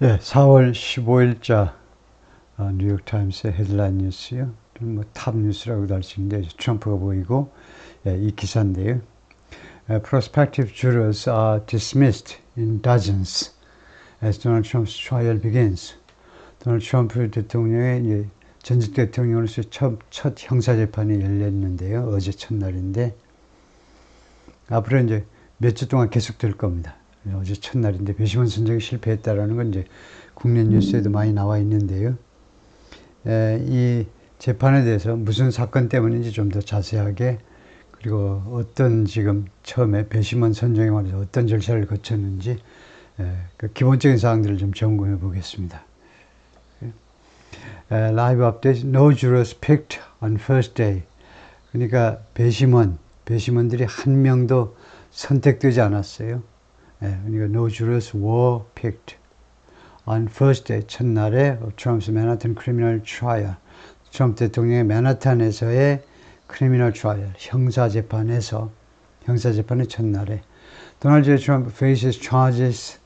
예, 4월 15일자 뉴욕타임스의 헤드라인 뉴스요. 뭐 탑 뉴스라고도 할 수 있는데 트럼프가 보이고 이 기사인데요. Prospective jurors are dismissed in dozens as Donald Trump's trial begins. 도널드 트럼프 대통령의 이제 전직 대통령으로서 첫 형사재판이 열렸는데요. 어제 첫날인데 앞으로 이제 몇 주 동안 계속될 겁니다. 어제 첫날인데 배심원 선정이 실패했다라는 건 이제 국내 뉴스에도 많이 나와 있는데요. 이 재판에 대해서 무슨 사건 때문인지 좀 더 자세하게, 그리고 어떤 지금 처음에 배심원 선정에 관해서 어떤 절차를 거쳤는지 그 기본적인 사항들을 좀 점검해 보겠습니다. 라이브 업데이트. No jurors picked on first day. 그러니까 배심원들이 한 명도 선택되지 않았어요. 그러니까 no jurors were picked on first day, 첫날에 Trump's Manhattan criminal trial. 트럼프 대통령의 맨하탄에서의 criminal trial, 형사재판의 첫날에 도널드 트럼프 faces charges.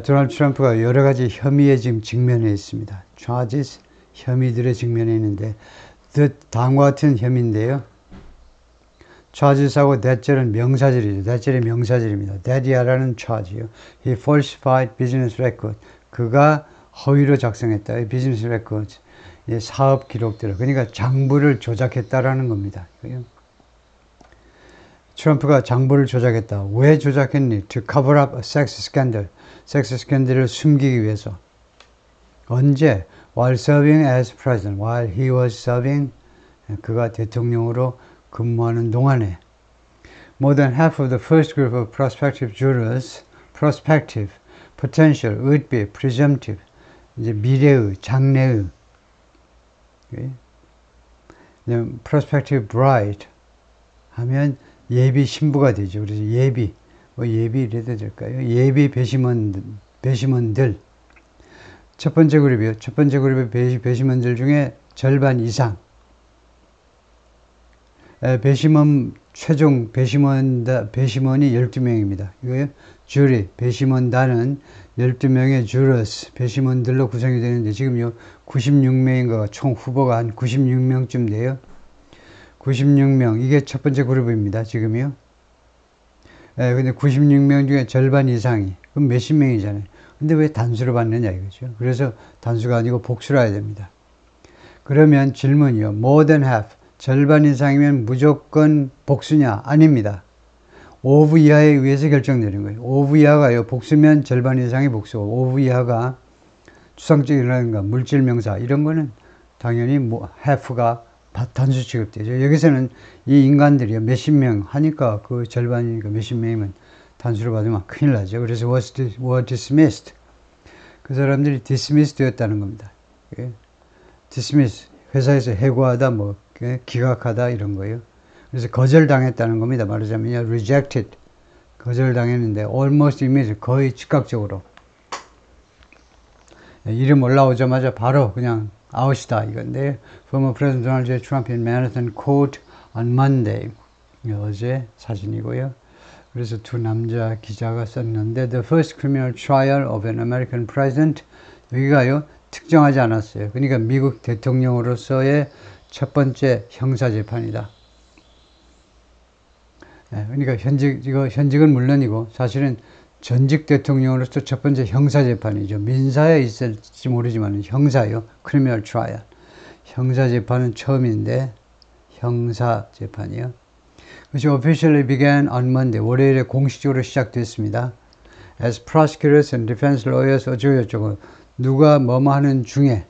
도널드 트럼프가 여러 가지 혐의에 지금 직면해 있습니다. charges, 혐의들에 직면해 있는데 다음과 같은 혐의인데요. charges하고 that절은 명사절이죠. that절이 명사절입니다. that이라는 charge요. He falsified business record. 그가 허위로 작성했다. 비즈니스 레코드, 사업 기록들을, 그러니까 장부를 조작했다라는 겁니다. 트럼프가 장부를 조작했다. 왜 조작했니? To cover up a sex scandal. 섹스 스캔들을 숨기기 위해서. 언제? While serving as president. While he was serving. 그가 대통령으로 근무하는 동안에. More than half of the first group of prospective jurors, prospective, potential, would be, presumptive, 이제 미래의, 장래의, prospective bride 하면 예비 신부가 되죠. 그래서 예비 이래도 될까요? 예비 배심원들. 첫 번째 그룹이요. 첫 번째 그룹의 배심원들 중에 절반 이상. 최종 배심원이 12명입니다. 이거요. 주리, 배심원단은 12명의 주러스, 배심원들로 구성이 되는데, 지금요, 96명인가, 총 후보가 한 96명쯤 돼요. 96명, 이게 첫 번째 그룹입니다, 지금요. 근데 96명 중에 절반 이상이, 그럼 몇십 명이잖아요. 근데 왜 단수로 받느냐, 이거죠. 그래서 단수가 아니고 복수로 해야 됩니다. 그러면 질문이요. More than half, 절반 이상이면 무조건 복수냐? 아닙니다. 5부 이하에 의해서 결정되는 거예요. 5부 이하가요. 복수면 절반 이상이 복수고, 5부 이하가 추상적이라든가 물질 명사 이런 거는 당연히 half가 단수 취급되죠. 여기서는 이 인간들이요. 몇십 명 하니까 그 절반이니까 몇십 명이면 단수로 받으면 큰일 나죠. 그래서 were dismissed. 그 사람들이 dismiss 되었다는 겁니다. dismiss. 회사에서 해고하다, 기각하다 이런 거예요. 그래서 거절당했다는 겁니다. 말하자면요, rejected, 거절당했는데 almost immediately, 거의 즉각적으로. 이름 올라오자마자 바로 그냥 아웃이다 이건데, former President Donald J. Trump in Manhattan Court on Monday. 어제 사진이고요. 그래서 두 남자 기자가 썼는데, the first criminal trial of an American president. 여기가요, 특정하지 않았어요. 그러니까 미국 대통령으로서의 첫 번째 형사재판이다. 그러니까 현직은 물론이고 사실은 전직 대통령으로서 첫 번째 형사재판이죠. 민사에 있을지 모르지만 형사요. criminal trial. 형사재판은 처음인데 형사재판이요. 그것이 officially began on Monday. 월요일에 공식적으로 시작됐습니다. As prosecutors and defense lawyers 어쩌고저쩌고 누가 뭐뭐 하는 중에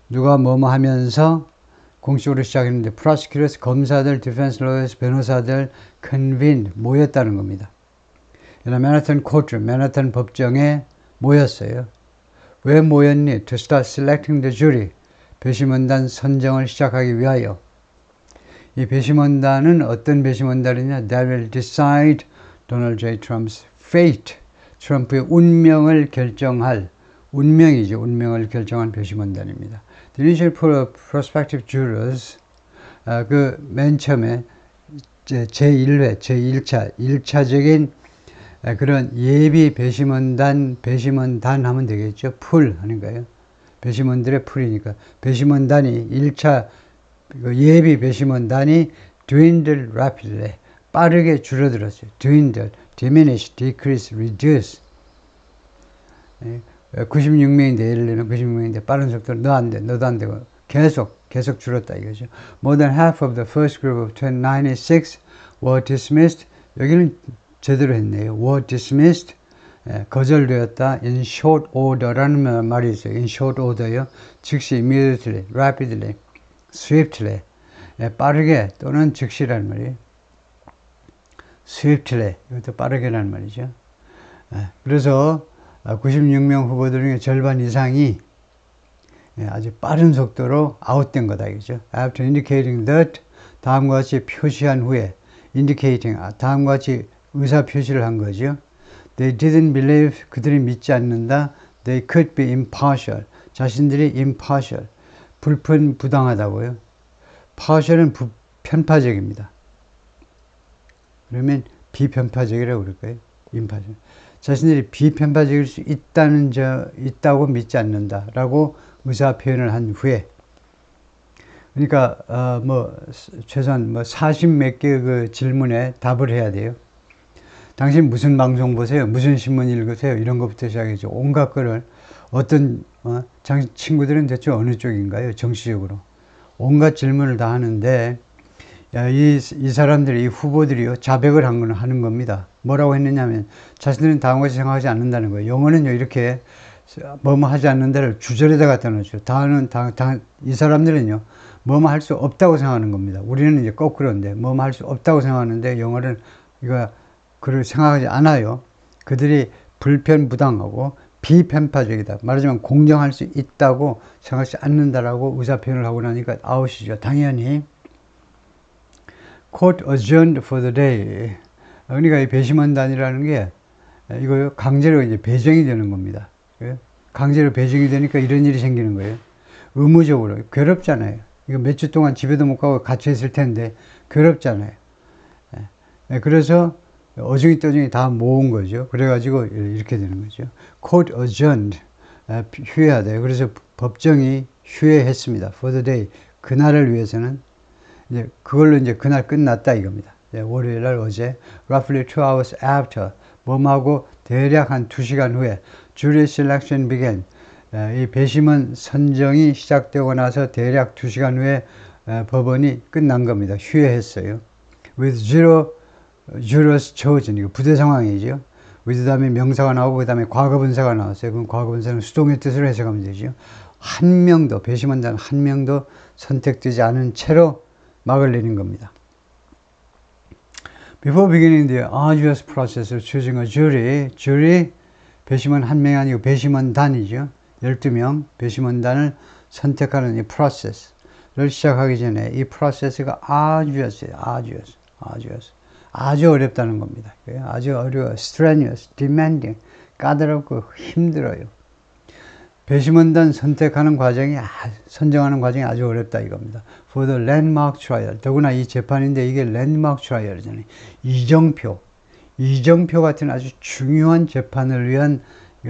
누가 뭐뭐 하면서 공식으로 시작했는데 prosecutors, 검사들, defense lawyers, 변호사들 convened, 모였다는 겁니다. 맨하탄 코트룸, 맨하탄 법정에 모였어요. 왜 모였니? To start selecting the jury. 배심원단 선정을 시작하기 위하여. 이 배심원단은 어떤 배심원단이냐? That will decide Donald J. Trump's fate. 트럼프의 운명을 결정할, 운명이죠. 운명을 결정한 배심원단입니다. The initial prospective jurors, 그 맨 처음에 제1회, 제1차, 1차적인 그런 예비 배심원단, 배심원단 하면 되겠죠. 풀 하는 거예요. 배심원들의 풀이니까. 배심원단이 1차 예비 배심원단이 dwindle rapidly. 빠르게 줄어들었어요. dwindle, diminish, decrease, reduce. 96명인데, 예를 들면 96명인데 빠른 속도로 너 안 돼, 너도 안 되고 계속 줄었다 이거죠. More than half of the first group of 96 were dismissed. 여기는 제대로 했네요. were dismissed. 거절되었다. in short order라는 말이 있어요. in short order요. 즉시, immediately, rapidly, swiftly. 빠르게 또는 즉시라는 말이에요. swiftly. 이것도 빠르게라는 말이죠. 그래서 96명 후보들 중에 절반 이상이 아주 빠른 속도로 아웃된 거다 이거죠. After indicating that, 다음과 같이 표시한 후에, indicating, 다음과 같이 의사 표시를 한 거죠. They didn't believe, 그들이 믿지 않는다. They could be impartial, 자신들이 impartial, 불편부당하다고요. partial은 편파적입니다. 그러면 비편파적이라고 그럴까요? impartial. 자신들이 비편파적일 수 있다고 믿지 않는다라고 의사 표현을 한 후에, 그러니까 최소한 40몇 개 그 질문에 답을 해야 돼요. 당신 무슨 방송 보세요? 무슨 신문 읽으세요? 이런 것부터 시작해서 온갖 거를 어떤 친구들은 대체 어느 쪽인가요? 정치적으로 온갖 질문을 다 하는데, 이 사람들이, 이 후보들이요, 자백을 하는 겁니다. 뭐라고 했느냐면, 자신들은 다음과 같이 생각하지 않는다는 거예요. 영어는요, 이렇게, 하지 않는다를 주절에다 갖다 놓죠. 이 사람들은요, 할 수 없다고 생각하는 겁니다. 우리는 이제 거꾸로인데, 할 수 없다고 생각하는데, 영어는 그를 생각하지 않아요. 그들이 불편부당하고 비편파적이다. 말하자면 공정할 수 있다고 생각하지 않는다라고 의사표현을 하고 나니까 아웃이죠. 당연히. Court adjourned for the day. 그러니까 이 배심원단이라는 게 이거 강제로 이제 배정이 되는 겁니다. 강제로 배정이 되니까 이런 일이 생기는 거예요. 의무적으로. 괴롭잖아요. 이거 몇 주 동안 집에도 못 가고 갇혀 있을 텐데 괴롭잖아요. 그래서 어중이 다 모은 거죠. 그래가지고 이렇게 되는 거죠. Court adjourned. 휴회하다. 그래서 법정이 휴회했습니다. For the day. 그날을 위해서는 이제 그걸로 이제 그날 끝났다 이겁니다. 월요일 날 어제 roughly 2 hours after 하고 대략 한 2시간 후에 jury selection began. 이 배심원 선정이 시작되고 나서 대략 2시간 후에 법원이 끝난 겁니다. 휴회했어요. With zero jurors chosen. 이거 부대 상황이죠. with 다음에 명사가 나오고 그 다음에 과거분사가 나왔어요. 그럼 과거분사는 수동의 뜻으로 해석하면 되죠. 한 명도, 배심원단 한 명도 선택되지 않은 채로 막을 내린 겁니다. Before beginning the arduous process of choosing a jury, 배심원 한 명이 아니고 배심원단이죠. 12명 배심원단을 선택하는 이 프로세스를 시작하기 전에 이 프로세스가 아주 어렵다는 겁니다. 아주 어려워, strenuous, demanding, 까다롭고 힘들어요. 배심원단 선정하는 과정이 아주 어렵다 이겁니다. For the landmark trial. 더구나 이 재판인데 이게 landmark trial이잖아요. 이정표 같은 아주 중요한 재판을 위한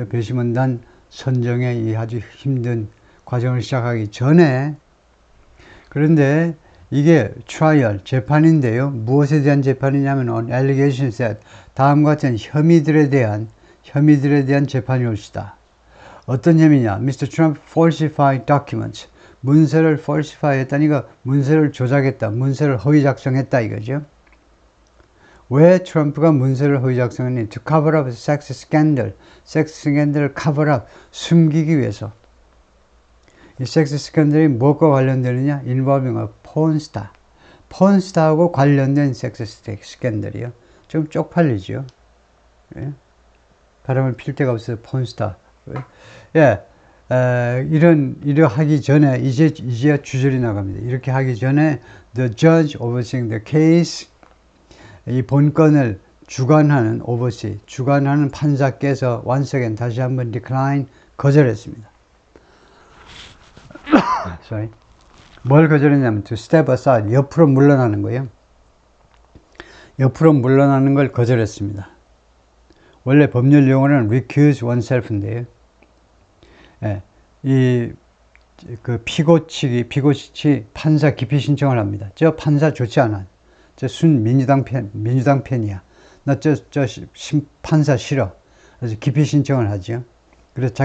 배심원단 선정의 이 아주 힘든 과정을 시작하기 전에, 그런데 이게 trial, 재판인데요. 무엇에 대한 재판이냐면 on allegations that, 다음과 같은 혐의들에 대한 재판이 올 것이다. 어떤 혐의냐? Mr. Trump falsified documents. 문서를 falsify 했다니까 문서를 조작했다. 문서를 허위 작성했다 이거죠. 왜 트럼프가 문서를 허위 작성했니? To cover up sex scandal. 섹스 스캔들을 cover up, 숨기기 위해서. 이 섹스 스캔들이 무엇과 관련되느냐? Involving a porn star. 폰스타하고 관련된 섹스 스캔들이요. 좀 쪽팔리죠. 예? 바람을 필 데가 없어요. 폰스타. 예, 이러 하기 전에 이제 주절이 나갑니다. 이렇게 하기 전에 the judge overseeing the case, 이 본건을 주관하는 주관하는 판사께서 once again 다시 한번 decline, 거절했습니다. Sorry. 뭘 거절했냐면 to step aside, 옆으로 물러나는 거예요. 옆으로 물러나는 걸 거절했습니다. 원래 법률 용어는 recuse oneself인데요. 예, 그 피고 측이 판사 기피 신청을 합니다. 저 판사 좋지 않아. 저 민주당 편이야. 나 판사 싫어. 그래서 기피 신청을 하죠. 그래서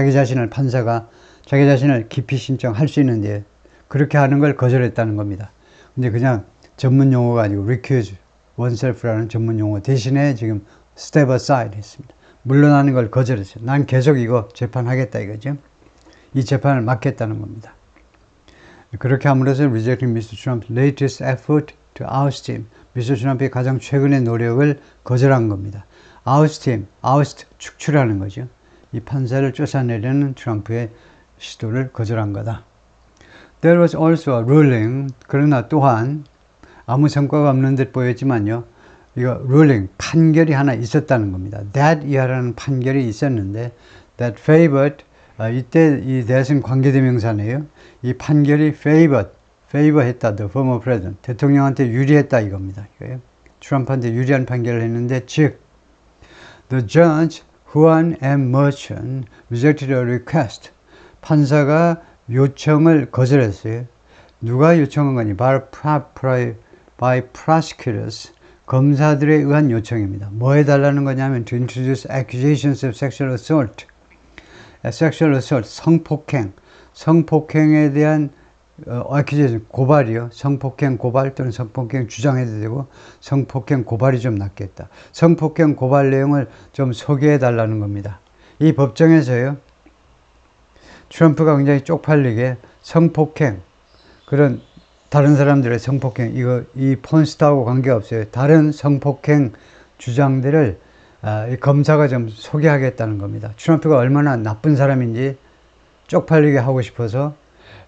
판사가 자기 자신을 기피 신청할 수 있는데 그렇게 하는 걸 거절했다는 겁니다. 근데 그냥 전문 용어가 아니고 recuse oneself라는 전문 용어 대신에 지금 step aside 했습니다. 물러나는 걸 거절했어요. 난 계속 이거 재판하겠다 이거죠. 이 재판을 막겠다는 겁니다. 그렇게 함으로써 rejecting Mr. Trump's latest effort to oust him. 미스터 트럼프의 가장 최근의 노력을 거절한 겁니다. oust him, oust 축출하는 거죠. 이 판사를 쫓아내려는 트럼프의 시도를 거절한 거다. There was also a ruling. 그러나 또한 아무 성과가 없는 듯 보였지만요. 이거 ruling, 판결이 하나 있었다는 겁니다. that 이하라는 판결이 있었는데 that favored, 이때 이 that은 관계대명사네요. 이 판결이 favor 했다. The former president. 대통령한테 유리했다 이겁니다. 트럼프한테 유리한 판결을 했는데 즉 The judge Juan M. Merchan rejected a request. 판사가 요청을 거절했어요. 누가 요청한 거니? By prosecutors. 검사들에 의한 요청입니다. 뭐 해달라는 거냐면 to introduce accusations of sexual assault. sexual assault, 성폭행에 대한 accusation, 고발이요. 성폭행 고발 또는 성폭행 주장해도 되고 성폭행 고발이 좀 낫겠다. 성폭행 고발 내용을 좀 소개해 달라는 겁니다. 이 법정에서요. 트럼프가 굉장히 쪽팔리게 성폭행, 그런 다른 사람들의 성폭행, 이 폰스타하고 관계없어요. 다른 성폭행 주장들을 이 검사가 좀 소개하겠다는 겁니다. 트럼프가 얼마나 나쁜 사람인지 쪽팔리게 하고 싶어서.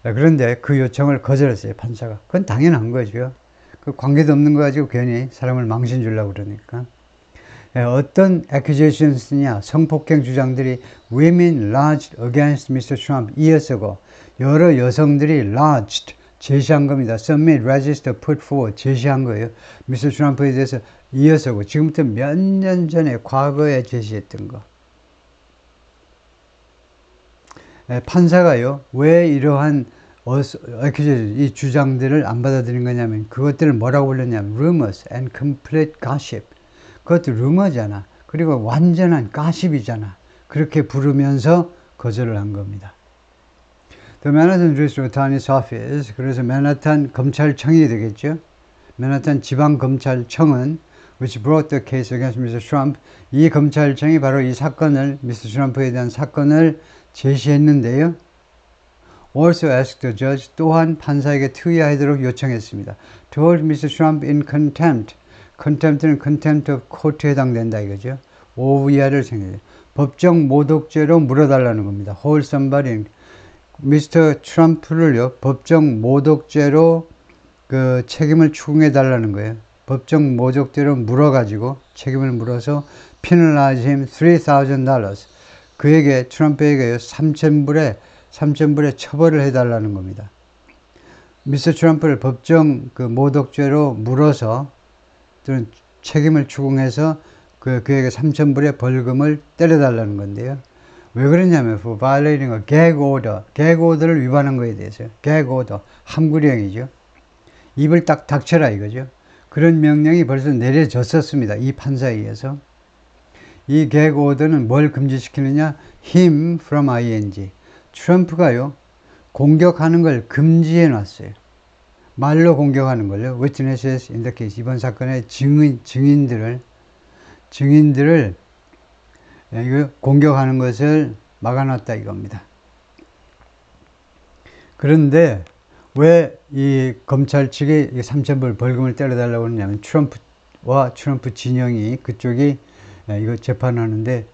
그런데 그 요청을 거절했어요, 판사가. 그건 당연한 거죠. 그 관계도 없는 거 가지고 괜히 사람을 망신 주려고 그러니까. 어떤 accusations냐, 성폭행 주장들이 women lodged against Mr. Trump 이어서고 여러 여성들이 lodged 제시한 겁니다. submit, register, put forward 제시한 거예요. Mr. Trump에 대해서 이어서고 지금부터 몇 년 전에 과거에 제시했던 거. 판사가요, 왜 이러한 이 주장들을 안 받아들인 거냐면 그것들을 뭐라고 불렀냐면 rumors and complete gossip. 그것도 루머잖아. 그리고 완전한 가십이잖아. 그렇게 부르면서 거절을 한 겁니다. The Manhattan District Attorney's Office, 그래서 맨하탄 검찰청이 되겠죠. 맨하탄 지방검찰청은 which brought the case against Mr. Trump, 이 검찰청이 바로 이 사건을, 미스터 트럼프에 대한 사건을 제시했는데요. Also asked the judge, 또한 판사에게 투의하도록 요청했습니다. To hold Mr. Trump in contempt. contempt는 contempt of court에 해당된다 이거죠. 오후 이하를 생각해요. 법정 모독죄로 물어달라는 겁니다. hold somebody. 미스터 트럼프를요, 법정 모독죄로 그 책임을 추궁해 달라는 거예요. 법정 모독죄로 물어가지고 책임을 물어서 penalize him $3,000. 그에게 트럼프에게 3,000불의 처벌을 해달라는 겁니다. 미스터 트럼프를 법정 그 모독죄로 물어서 또는 책임을 추궁해서 그에게 3,000불의 벌금을 때려달라는 건데요. 왜 그러냐면 for violating a gag order, gag order를 위반한 거에 대해서요. gag order, 함구령이죠. 입을 딱 닥쳐라 이거죠. 그런 명령이 벌써 내려졌었습니다. 이 판사에 의해서. 이 gag order는 뭘 금지시키느냐? him from ing. 트럼프가요, 공격하는 걸 금지해 놨어요. 말로 공격하는 걸요. witnesses in the case. 이번 사건의 증인들을 공격하는 것을 막아놨다 이겁니다. 그런데 왜 이 검찰 측에 3,000불 벌금을 때려달라고 하냐면 트럼프와 트럼프 진영이 그쪽이 이거 재판하는데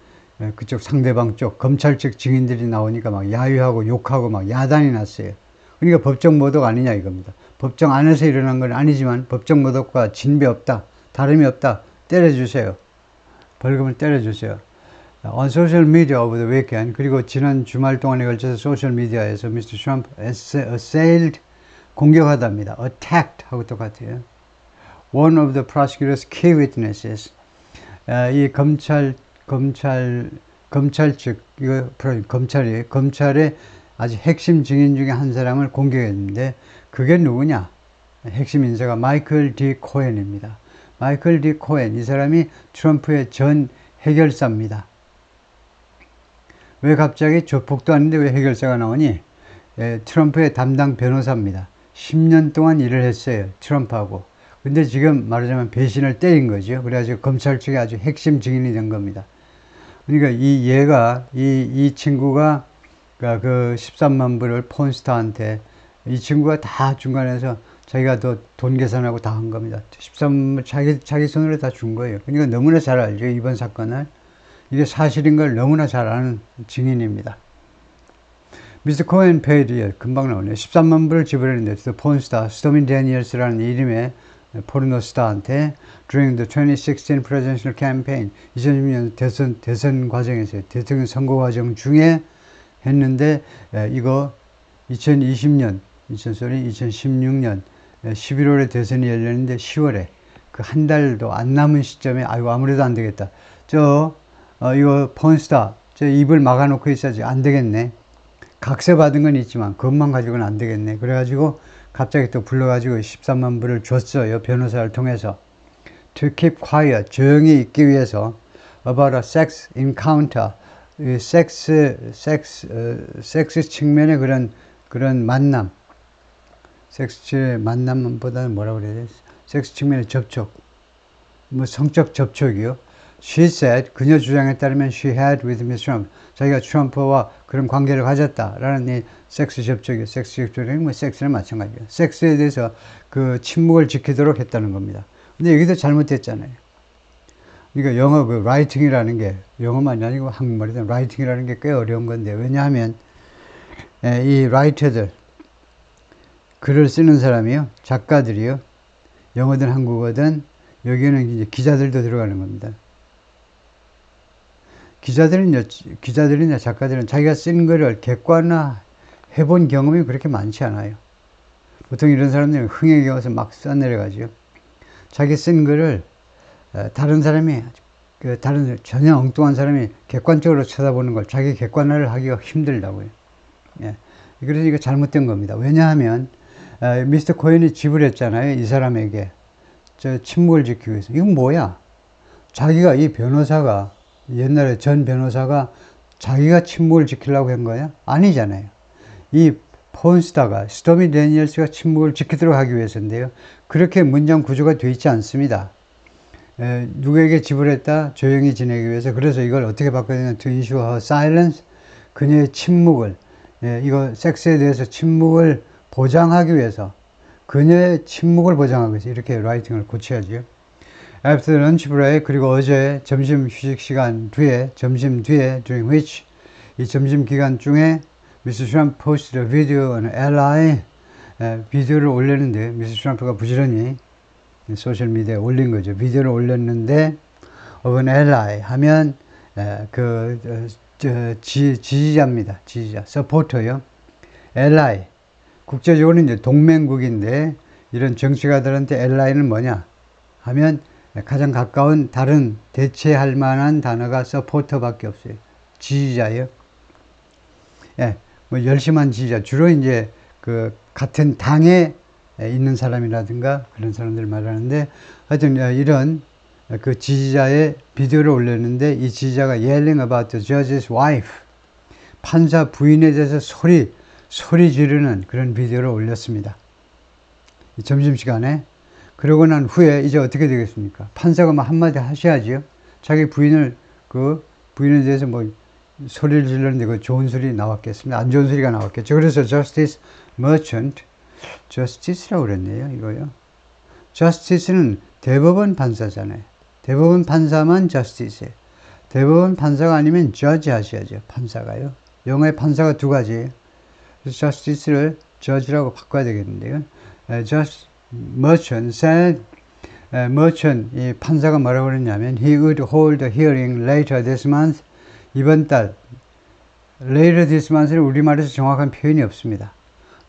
그쪽 상대방 쪽 검찰 측 증인들이 나오니까 막 야유하고 욕하고 막 야단이 났어요. 그러니까 법정 모독 아니냐 이겁니다. 법정 안에서 일어난 건 아니지만 법정 모독과 진배 없다, 다름이 없다, 때려주세요. 벌금을 때려주세요. On social media over the weekend, 그리고 지난 주말 동안에 걸쳐서 소셜 미디어에서 Mr. Trump assailed, 공격하답니다. attacked 하고 똑같아요. One of the prosecutor's key witnesses, 이 검찰 검찰 측, 검찰의 아주 핵심 증인 중에 한 사람을 공격했는데, 그게 누구냐? 핵심 인사가 마이클 D. 코엔입니다. 마이클 D. 코엔, 이 사람이 트럼프의 전 해결사입니다. 왜 갑자기 조폭도 아닌데 왜 해결사가 나오니? 트럼프의 담당 변호사입니다. 10년 동안 일을 했어요. 트럼프하고. 근데 지금 말하자면 배신을 때린 거죠. 그래가지고 검찰 측에 아주 핵심 증인이 된 겁니다. 그러니까 이 친구가 그 13만 불을 폰스타한테, 이 친구가 다 중간에서 자기가 더 돈 계산하고 다 한 겁니다. 13만 자기 손으로 다 준 거예요. 그러니까 너무나 잘 알죠. 이번 사건을. 이게 사실인 걸 너무나 잘 아는 증인입니다. 미스터 코엔 페이드, 금방 나오네요. 13만 불을 지불했는데, 또 폰스타, 스토미 데니얼스라는 이름의 포르노스타한테 during the 2016 presidential campaign, 2016년 대선 과정에서, 대통령 선거 과정 중에 했는데, 이거 2016년 11월에 대선이 열렸는데 10월에 그 한 달도 안 남은 시점에 아이고 아무래도 안 되겠다. 이거 폰스타 입을 막아놓고 있어야지. 안 되겠네. 각세 받은 건 있지만 그것만 가지고는 안 되겠네. 그래가지고 갑자기 또 불러가지고 13만 불을 줬어요. 변호사를 통해서. To keep quiet, 조용히 있기 위해서. About a sex encounter, 섹스 측면의 그런 만남. 섹스 만남보다는 뭐라고 그래야 돼? 섹스 측면의 접촉. 뭐 성적 접촉이요. She said, 그녀 주장에 따르면 she had with Mr. Trump. 자기가 트럼프와 그런 관계를 가졌다라는 이 섹스 접촉이요. 섹스 접촉이 뭐 섹스는 마찬가지예요. 섹스에 대해서 그 침묵을 지키도록 했다는 겁니다. 근데 여기도 잘못됐잖아요. 그러니까 영어 그 라이팅이라는 게, 영어만이 아니고 한국말이든 라이팅이라는 게 꽤 어려운 건데, 왜냐하면 이 라이터들, 글을 쓰는 사람이요, 작가들이요, 영어든 한국어든, 여기에는 이제 기자들도 들어가는 겁니다. 기자들이나 작가들은 자기가 쓴 글을 객관화해본 경험이 그렇게 많지 않아요. 보통 이런 사람들은 흥에 겨워서 막 써내려가지고, 자기 쓴 글을 다른 사람이, 다른 전혀 엉뚱한 사람이 객관적으로 쳐다보는 걸 자기 객관화를 하기가 힘들다고요. 예. 그래서 이거 잘못된 겁니다. 왜냐하면, 미스터 코엔이 지불했잖아요. 이 사람에게. 침묵을 지키기 위해서. 이건 뭐야? 자기가, 이 변호사가, 옛날에 전 변호사가 자기가 침묵을 지키려고 한 거야? 아니잖아요. 이 폰스타가, 스토미 데니얼스가 침묵을 지키도록 하기 위해서인데요. 그렇게 문장 구조가 되어 있지 않습니다. 누구에게 지불했다? 조용히 지내기 위해서. 그래서 이걸 어떻게 바꿔야 되냐? To ensure her silence. 그녀의 침묵을, 이거 섹스에 대해서 침묵을 보장하기 위해서. 그녀의 침묵을 보장하기 위해서. 이렇게 라이팅을 고쳐야죠. After lunch break, 그리고 어제 점심 휴식 시간 뒤에, 점심 뒤에, during which, 이 점심 기간 중에 Mr. Trump posted a video on LI, 비디오를 올렸는데, Mr. Trump가 부지런히 소셜미디어에 올린 거죠. 비디오를 올렸는데, of an ally 하면, 지지자입니다. 지지자, 서포터요. ally. 국제적으로는 이제 동맹국인데, 이런 정치가들한테 ally는 뭐냐 하면, 가장 가까운 다른 대체할 만한 단어가 서포터밖에 없어요. 지지자예요. 예, 뭐 열심한 지지자, 주로 이제 그 같은 당에 있는 사람이라든가 그런 사람들 말하는데, 하여튼 이런 그 지지자의 비디오를 올렸는데, 이 지지자가 yelling about the judge's wife, 판사 부인에 대해서 소리 지르는 그런 비디오를 올렸습니다. 이 점심시간에. 그러고 난 후에 이제 어떻게 되겠습니까? 판사가 뭐 한마디 하셔야지요. 자기 부인에 대해서 뭐 소리를 질렀는데 그 좋은 소리 나왔겠습니다. 안 좋은 소리가 나왔겠죠. 그래서 Justice Merchant, Justice라고 그랬네요. 이거요. Justice는 대법원 판사잖아요. 대법원 판사만 Justice예요. 대법원 판사가 아니면 Judge 하셔야죠. 판사가요. 영어의 판사가 두 가지예요. 그래서 Justice를 Judge라고 바꿔야 되겠는데요. Merchant said, Merchant, 이 판사가 뭐라고 그랬냐면, he would hold a hearing later this month. 이번 달, later this month는 우리말에서 정확한 표현이 없습니다.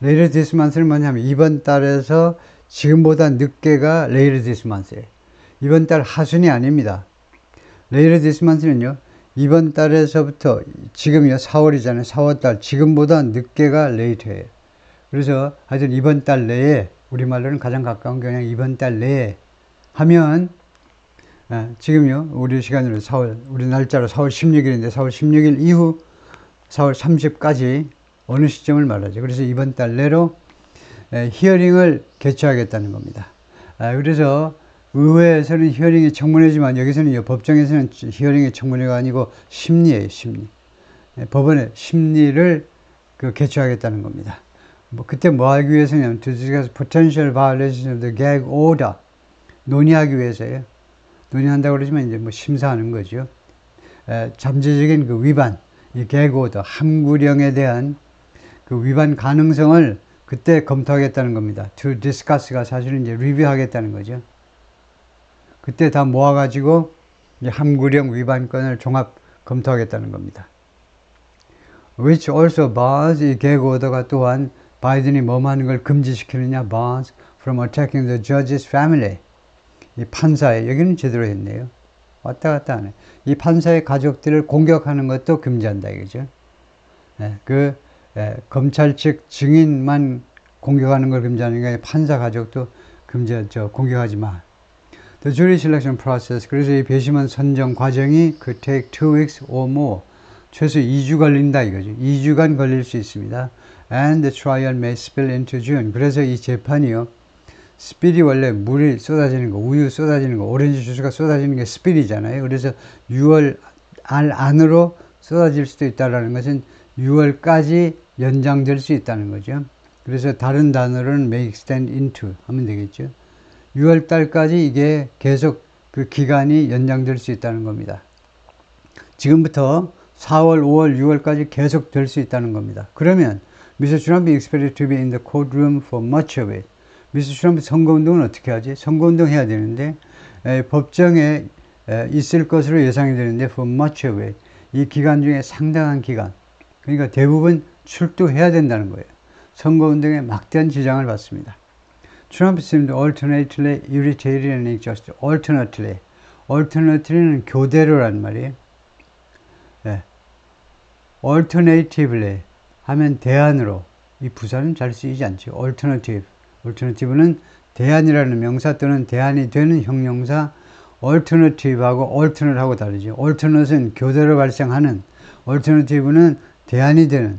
later this month는 뭐냐면, 이번 달에서 지금보다 늦게가 later this month예요. 이번 달 하순이 아닙니다. later this month는요, 이번 달에서부터 지금이요 4월이잖아요. 4월달 지금보다 늦게가 레이트예요. 그래서 하여튼 이번 달 내에 우리말로는 가장 가까운 게 그냥 이번 달 내에 하면 지금요 우리 시간으로 4월 우리 날짜로 4월 16일인데 4월 16일 이후 4월 30까지 어느 시점을 말하죠. 그래서 이번 달 내로 히어링을 개최하겠다는 겁니다. 그래서 의회에서는 히어링이 청문회지만 여기서는 법정에서는 히어링이 청문회가 아니고 심리예요. 심리. 법원의 심리를 개최하겠다는 겁니다. 그때 뭐 하기 위해서냐면 to discuss potential violation of the gag order 논의하기 위해서예요. 논의한다고 그러지만 이제 뭐 심사하는 거죠. 잠재적인 그 위반, 이 gag order 함구령에 대한 그 위반 가능성을 그때 검토하겠다는 겁니다. to discuss가 사실은 이제 리뷰하겠다는 거죠. 그때 다 모아가지고 이제 함구령 위반건을 종합 검토하겠다는 겁니다. Which also bars 이 gag order가 또한 바이든이 뭐뭐 하는 걸 금지시키느냐 bars from attacking the judge's family 이 판사의 여기는 제대로 했네요. 왔다 갔다 하네. 이 판사의 가족들을 공격하는 것도 금지한다 이거죠. 검찰 측 증인만 공격하는 걸 금지하는 게 판사 가족도 공격하지 마. The jury selection process. 그래서 이 배심원 선정 과정이 could take 2 weeks or more. 최소 2주 걸린다 이거죠. 2주간 걸릴 수 있습니다. And the trial may spill into June. 그래서 이 재판이요. 스필이 원래 물이 쏟아지는 거, 우유 쏟아지는 거, 오렌지 주스가 쏟아지는 게 스필이잖아요. 그래서 6월 안으로 쏟아질 수도 있다는 것은 6월까지 연장될 수 있다는 거죠. 그래서 다른 단어로는 may extend into 하면 되겠죠. 6월 달까지 이게 계속 그 기간이 연장될 수 있다는 겁니다. 지금부터 4월, 5월, 6월까지 계속 될 수 있다는 겁니다. 그러면 Mr. Trump is expected to be in the courtroom for much of it. 미스터 트럼프 선거운동은 어떻게 하지? 선거운동 해야 되는데 법정에 있을 것으로 예상이 되는데 for much of it. 이 기간 중에 상당한 기간. 그러니까 대부분 출두해야 된다는 거예요. 선거운동에 막대한 지장을 받습니다. Trump seemed alternately irritated and exhausted. Alternately. Alternately는 교대로란 말이에요. Alternatively 하면 대안으로. 이 부사는 잘 쓰이지 않죠. Alternative. Alternative는 대안이라는 명사 또는 대안이 되는 형용사 alternative하고 alternate하고 다르죠. alternate은 교대로 발생하는, alternative는 대안이 되는.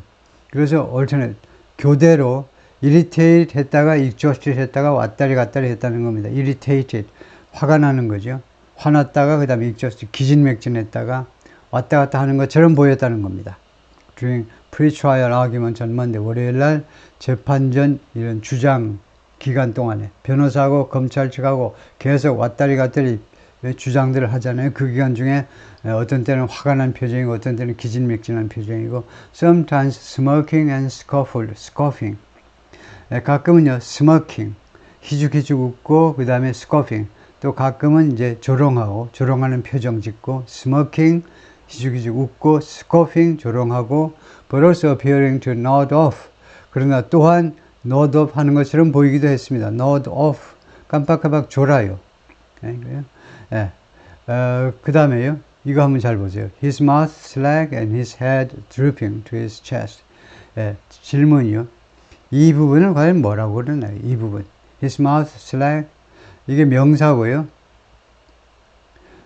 그래서 alternate, 교대로 irritate 했다가 exhausted 했다가 왔다리 갔다리 했다는 겁니다. irritated, 화가 나는 거죠. 화났다가 그 다음에 exhausted, 기진맥진했다가 왔다 갔다 하는 것처럼 보였다는 겁니다. During pre-trial argument on Monday, 월요일날 재판 전 이런 주장 기간 동안에 변호사하고 검찰 측하고 계속 왔다리 갔다리 주장들을 하잖아요. 그 기간 중에 어떤 때는 화가 난 표정이고 어떤 때는 기진맥진한 표정이고 sometimes smirking and scoffing 가끔은요 smirking 희죽희죽 웃고 그 다음에 scoffing 또 가끔은 이제 조롱하는 표정 짓고 smirking 희죽희죽 웃고 scoffing 조롱하고 but also appearing to nod off 그러나 또한 nod off 하는 것처럼 보이기도 했습니다. nod off 깜빡깜빡 졸아요. 그 다음에요. 이거 한번 잘 보세요. His mouth slack and his head drooping to his chest. 질문이요. 이 부분을 과연 뭐라고 그러나요? 이 부분. His mouth slack. 이게 명사고요.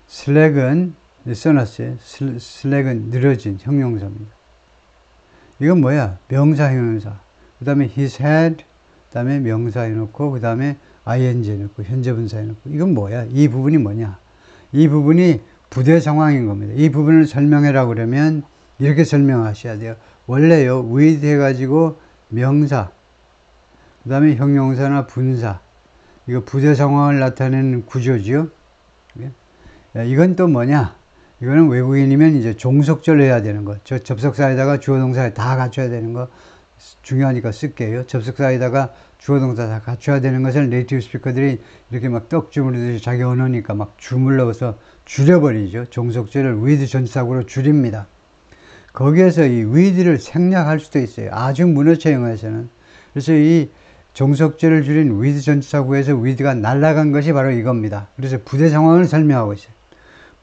slack은 써놨어요. slack은 늘어진 형용사입니다. 이건 뭐야? 명사 형용사. 그 다음에 his head, 그 다음에 명사 해놓고, 그 다음에 ing 해놓고, 현재분사 해놓고. 이건 뭐야? 이 부분이 뭐냐? 이 부분이 부대 상황인 겁니다. 이 부분을 설명해라 그러면 이렇게 설명하셔야 돼요. 원래요, with 해가지고 명사, 그 다음에 형용사나 분사. 이거 부대 상황을 나타내는 구조죠. 이건 또 뭐냐? 이거는 외국인이면 이제 종속절로 해야 되는 거. 접속사에다가 주어동사 다 갖춰야 되는 거. 중요하니까 쓸게요. 접속사에다가 주어동사 다 갖춰야 되는 것을 네이티브 스피커들이 이렇게 막 떡주무르듯이 자기 언어니까 막 주물러서 줄여버리죠. 종속절을 with 전치사구로 줄입니다. 거기에서 이 with를 생략할 수도 있어요. 아주 문어체 영어에서는. 그래서 이 종속절을 줄인 with 전치사구에서 with가 날아간 것이 바로 이겁니다. 그래서 부대 상황을 설명하고 있어요.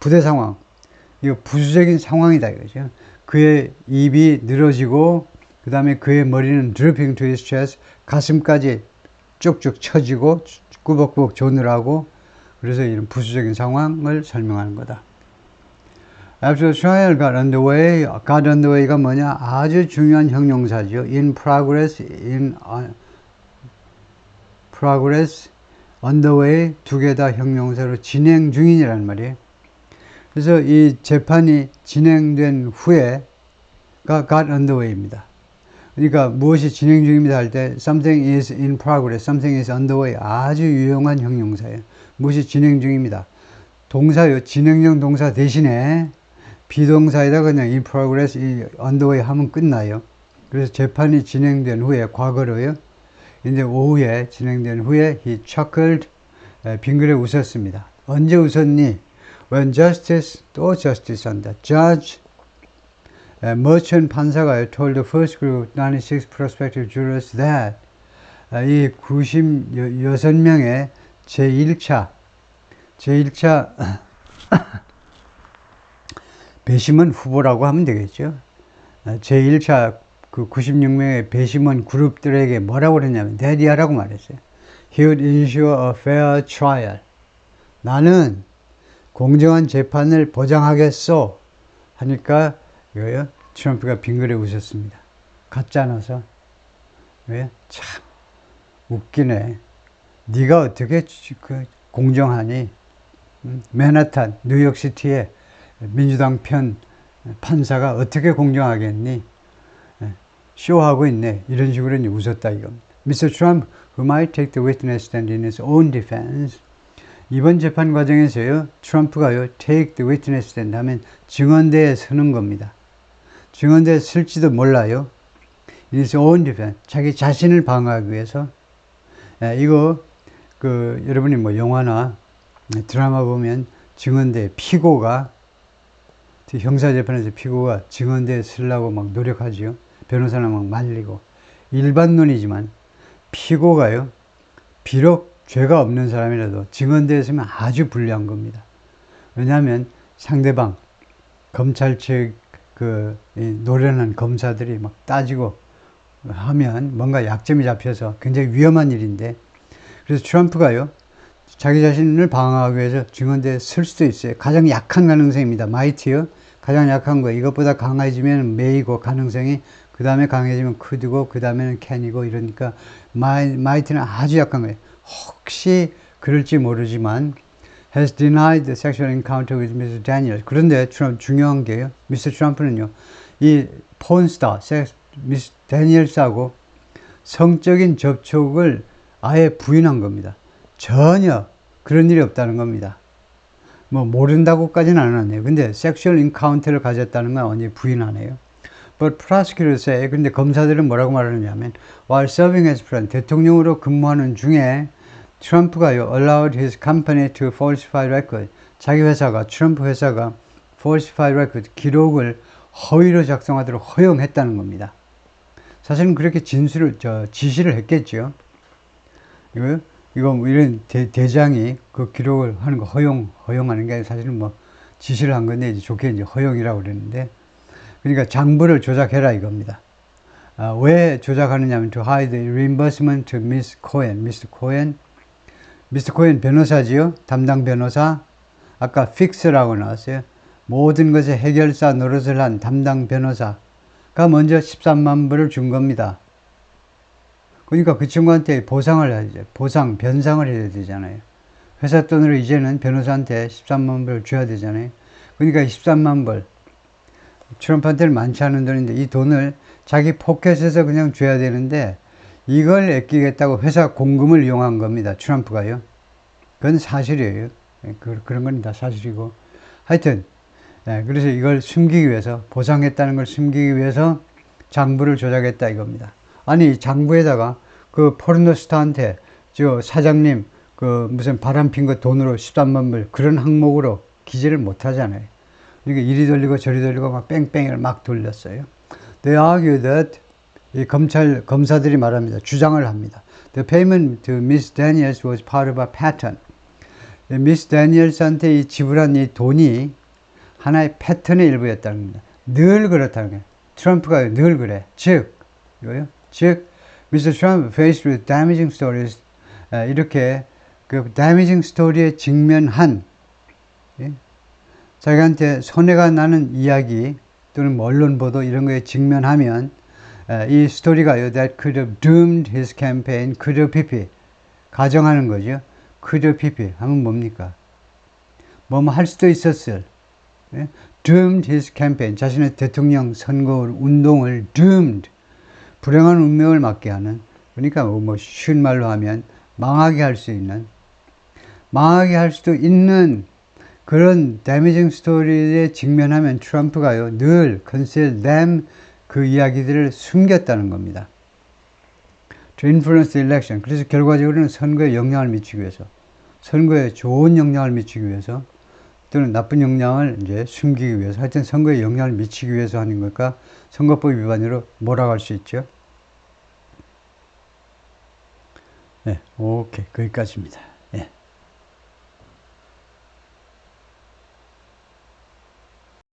부대 상황. 이거 부수적인 상황이다 이거죠. 그의 입이 늘어지고 그 다음에 그의 머리는 drooping to his chest, 가슴까지 쭉쭉 처지고 꾸벅꾸벅 조느라고, 그래서 이런 부수적인 상황을 설명하는 거다. After the trial got underway가 뭐냐? 아주 중요한 형용사죠. In progress, underway 두 개 다 형용사로 진행 중이라는 말이에요. 그래서 이 재판이 진행된 후에가 got underway입니다. 그러니까 무엇이 진행 중입니다 할 때 something is in progress, something is underway 아주 유용한 형용사예요. 무엇이 진행 중입니다. 동사요. 진행형 동사 대신에 비동사에다 그냥 in progress, underway 하면 끝나요. 그래서 재판이 진행된 후에 과거로요. 이제 오후에 진행된 후에 he chuckled, 빙그레 웃었습니다. 언제 웃었니? When justice, 또 justice 한다. Judge, merchant 판사가 told the first group 96 prospective jurors that 이 96명의 제1차 배심원 후보라고 하면 되겠죠. 제1차 그 96명의 배심원 그룹들에게 뭐라고 그랬냐면 대리하라고 말했어요. He would ensure a fair trial. 나는 공정한 재판을 보장하겠소 하니까 이거요. 트럼프가 빙그레 웃었습니다. 가짜나서. 왜? 참 웃기네. 네가 어떻게 공정하니? 맨하탄, 뉴욕시티의 민주당 편 판사가 어떻게 공정하겠니? 쇼하고 있네. 이런 식으로 웃었다 이겁니다. Mr. Trump, who might take the witness stand in his own defense. 이번 재판 과정에서요. 트럼프가요. take the witness stand 하면 증언대에 서는 겁니다. 증언대에 설지도 몰라요. in his own defense. 자기 자신을 방어하기 위해서. 이거 여러분이 뭐 영화나 드라마 보면 증언대 피고가 형사재판에서 피고가 증언대에 서려고 막 노력하지요. 변호사는 막 말리고. 일반론이지만 피고가요. 비록 죄가 없는 사람이라도 증언대에 서면 아주 불리한 겁니다. 왜냐하면 상대방 검찰 측 노련한 검사들이 막 따지고 하면 뭔가 약점이 잡혀서 굉장히 위험한 일인데, 그래서 트럼프가요. 자기 자신을 방어하기 위해서 증언대에 설 수도 있어요. 가장 약한 가능성입니다. 마이트요. 가장 약한 거. 이것보다 강해지면 메이고 가능성이, 그 다음에 강해지면 크드고, 그 다음에는 캔이고 이러니까 마이트는 아주 약한 거예요. 혹시 그럴지 모르지만 has denied the sexual encounter with Mr. Daniels. 그런데 중요한 게요. Mr. 트럼프는요. 이 폰스타, 미스 데니엘스하고 성적인 접촉을 아예 부인한 겁니다. 전혀 그런 일이 없다는 겁니다. 뭐 모른다고까지는 안 하네요. 근데 섹슈얼 인카운트를 가졌다는 건 완전히 부인하네요. But prosecutors say, 근데 검사들은 뭐라고 말하느냐면 while serving as president, 대통령으로 근무하는 중에 트럼프가요, allowed his company to falsify record. 자기 회사가, 트럼프 회사가 falsify record, 기록을 허위로 작성하도록 허용했다는 겁니다. 사실은 그렇게 지시를 했겠죠. 이거 이런 대장이 그 기록을 하는 거 허용하는 게 사실은 뭐 지시를 한 건데 이제 좋게 이제 허용이라고 그랬는데, 그러니까 장부를 조작해라 이겁니다. 왜 조작하느냐면 to hide the reimbursement to Miss Cohen. Mr. Cohen 변호사지요. 담당 변호사. 아까 fix라고 나왔어요. 모든 것의 해결사 노릇을 한 담당 변호사가 먼저 13만 불을 준 겁니다. 그러니까 그 친구한테 보상을 해야죠. 변상을 해야 되잖아요. 회사 돈으로 이제는 변호사한테 13만 불을 줘야 되잖아요. 그러니까 13만 불. 트럼프한테는 많지 않은 돈인데 이 돈을 자기 포켓에서 그냥 줘야 되는데 이걸 아끼겠다고 회사 공금을 이용한 겁니다. 트럼프가요. 그건 사실이에요. 그런 건 다 사실이고. 하여튼 그래서 이걸 숨기기 위해서, 보상했다는 걸 숨기기 위해서 장부를 조작했다 이겁니다. 아니 장부에다가 그 포르노스타한테 저 사장님 무슨 바람핀 거 돈으로 13만 불 그런 항목으로 기재를 못 하잖아요. 그러니까 이리 돌리고 저리 돌리고 막 뺑뺑이를 막 돌렸어요. They argue that 이 검사들이 말합니다. 주장을 합니다. The payment to Miss Daniels was part of a pattern. Miss Daniels한테 이 지불한 이 돈이 하나의 패턴의 일부였다는 겁니다. 늘 그렇다는 거예요. 트럼프가 늘 그래. 즉, 이거요. 즉, Mr. Trump faced with damaging stories. 이렇게 그 damaging 스토리에 직면한, 예? 자기한테 손해가 나는 이야기 또는 뭐 언론 보도 이런 거에 직면하면 이 스토리가요, that could have doomed his campaign, could have pp. 가정하는 거죠. could have pp. 하면 뭡니까? 뭐뭐 할 수도 있었을. 예? doomed his campaign. 자신의 대통령 선거 운동을 doomed. 불행한 운명을 맞게 하는. 그러니까 뭐 쉬운 말로 하면 망하게 할 수 있는. 망하게 할 수도 있는 그런 데미징 스토리에 직면하면 트럼프가요, 늘 conceal them 그 이야기들을 숨겼다는 겁니다. To influence the election. 그래서 결과적으로는 선거에 영향을 미치기 위해서, 선거에 좋은 영향을 미치기 위해서, 또는 나쁜 영향을 이제 숨기기 위해서, 하여튼 선거에 영향을 미치기 위해서 하는 걸까? 선거법 위반으로 몰아갈 수 있죠. 네, 오케이. 거기까지입니다.